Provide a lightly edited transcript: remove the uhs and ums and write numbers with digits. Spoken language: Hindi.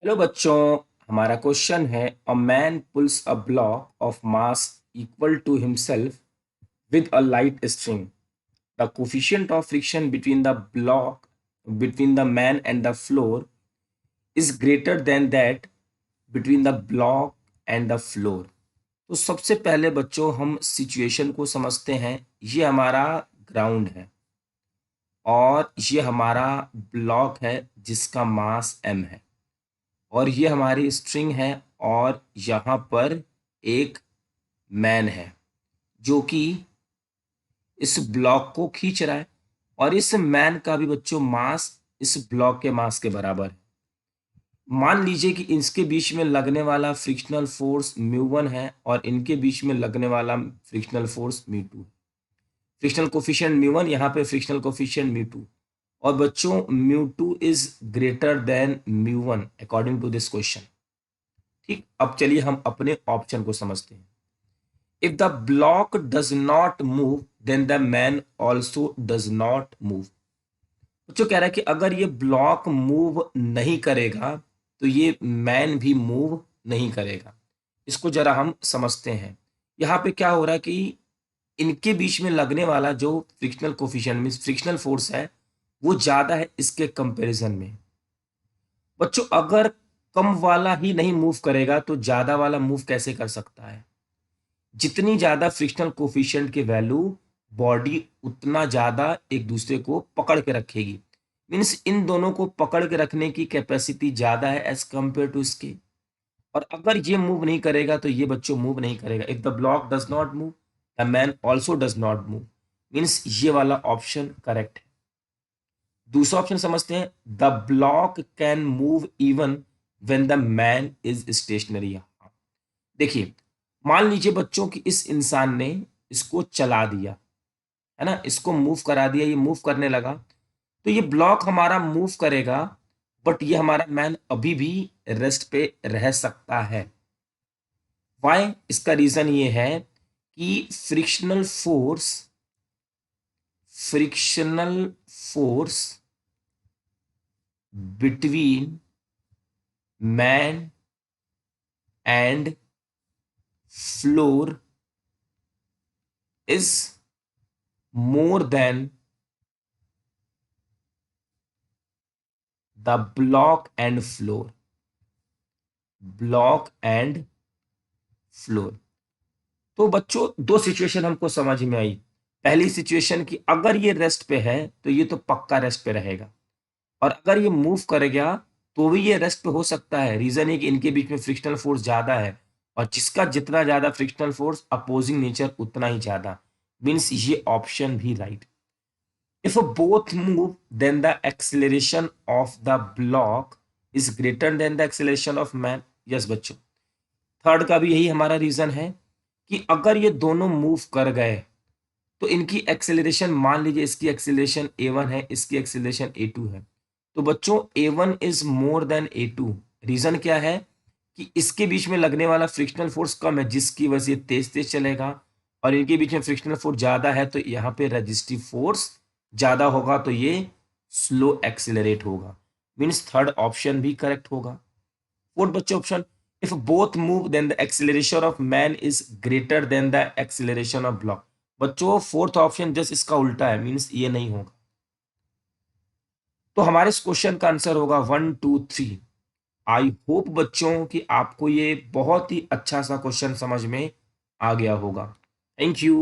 हेलो बच्चों। हमारा क्वेश्चन है a man pulls a block of mass equal to himself with a light string. The coefficient of friction between the man and the floor is greater than that between the block and the floor. तो सबसे पहले बच्चों हम सिचुएशन को समझते हैं। ये हमारा ग्राउंड है और ये हमारा ब्लॉक है जिसका मास m है और ये हमारी स्ट्रिंग है और यहाँ पर एक मैन है जो कि इस ब्लॉक को खींच रहा है और इस मैन का भी बच्चों मास इस ब्लॉक के मास के बराबर है। मान लीजिए कि इसके बीच में लगने वाला फ्रिक्शनल फोर्स म्यू 1 है और इनके बीच में लगने वाला फ्रिक्शनल फोर्स म्यू 2 है। फ्रिक्शनल कोफिशिएंट म्यू 1, यहाँ पे फ्रिक्शनल कोफिशिएंट म्यू 2 और बच्चों mu 2 is greater than mu 1 according to this question. ठीक, अब चलिए हम अपने ऑप्शन को समझते हैं। If the block does not move then the man also does not move. बच्चों कह रहा है कि अगर ये ब्लॉक मूव नहीं करेगा तो ये मैन भी मूव नहीं करेगा। इसको जरा हम समझते हैं। यहाँ पे क्या हो रहा है कि इनके बीच में लगने वाला जो frictional coefficient means frictional force है वो ज्यादा है इसके कंपैरिजन में। बच्चों अगर कम वाला ही नहीं मूव करेगा तो ज्यादा वाला मूव कैसे कर सकता है? जितनी ज्यादा फ्रिक्शनल कोफिशिएंट की वैल्यू बॉडी उतना ज्यादा एक दूसरे को पकड़ के रखेगी। मीन्स इन दोनों को पकड़ के रखने की कैपेसिटी ज्यादा है एज कंपेयर टू इसके। और अगर ये मूव नहीं करेगा तो ये बच्चों मूव नहीं करेगा। If the block does not move the man also does not move. Means ये वाला ऑप्शन करेक्ट है। दूसरा ऑप्शन समझते हैं। The block can move even when the man is stationary. देखिए, मान लीजिए बच्चों कि इस इंसान ने इसको चला दिया, है ना, इसको मूव करा दिया, ये मूव करने लगा तो ये ब्लॉक हमारा मूव करेगा बट ये हमारा मैन अभी भी रेस्ट पे रह सकता है। वाई? इसका रीजन ये है कि frictional force between man and floor is more than the block and floor। तो बच्चों दो सिचुएशन हमको समझ में आई। पहली सिचुएशन कि अगर ये रेस्ट पे है तो ये तो पक्का रेस्ट पे रहेगा और अगर ये मूव करेगा तो भी ये रेस्ट पे हो सकता है। रीजन है कि इनके बीच में फ्रिक्शनल फोर्स ज्यादा है और जिसका जितना ज्यादा फ्रिक्शनल फोर्स अपोजिंग नेचर उतना ही ज्यादा। मीन्स ये ऑप्शन भी right. If both move, then the acceleration of the block is greater than the acceleration of man। Yes बच्चों, थर्ड का भी यही हमारा रीजन है कि अगर ये दोनों मूव कर गए तो इनकी एक्सेलरेशन, मान लीजिए इसकी एक्सेलरेशन a1 है, इसकी एक्सेलरेशन a2 है, तो बच्चों a1 is more than a2। Reason क्या है कि इसके बीच में लगने वाला फ्रिक्शनल फोर्स कम है जिसकी वजह से तेज तेज चलेगा और इनके बीच में फ्रिक्शनल फोर्स ज्यादा है तो यहाँ पे रेजिस्टिव फोर्स ज्यादा होगा तो ये स्लो एक्सिलरेट होगा। मीन्स थर्ड ऑप्शन भी करेक्ट होगा। फोर्थ बच्चों option, if both move then the acceleration of man is greater than the acceleration of block. बच्चों फोर्थ ऑप्शन जस्ट इसका उल्टा है, मीन्स ये नहीं होगा। तो हमारे इस क्वेश्चन का आंसर होगा 1 2 3। आई होप बच्चों कि आपको ये बहुत ही अच्छा सा क्वेश्चन समझ में आ गया होगा। Thank you.